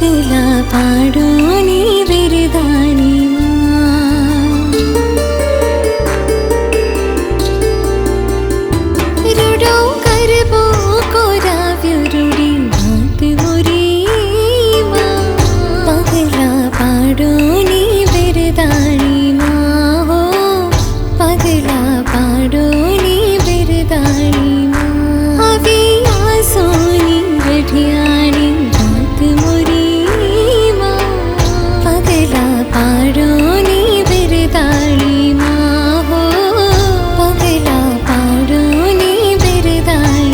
पगला पाडोनी बिरदाणी रुडो करबो कोराव्यो रुडी बात मोरी पगला पाडोनी बिरदाणी हो पगला पाडोनी बिरदाणी अभी आसोनी रठियाणी बात मोरी पगला पाडोनी बिरदाणी हो पगला पाडोनी बिरदाणी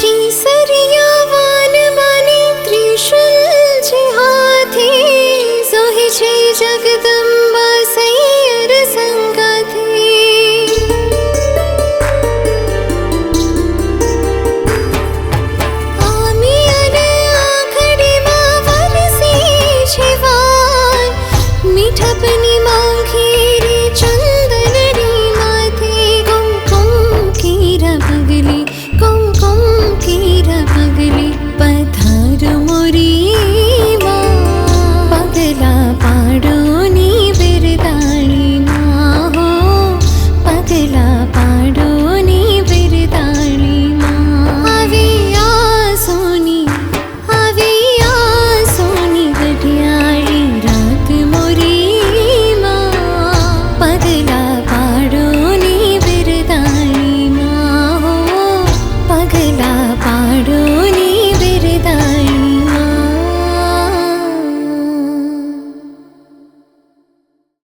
केसरिया वान माने त्रिशूल जे हाथे सोहे छे जगदंबा सैयर संगाथे आमी अने आखडीमां वरसे छे वान मीठपनी मांखेरी चंदननी माथे कुमकुम कीरा पगली कुमकुम कीरा पगली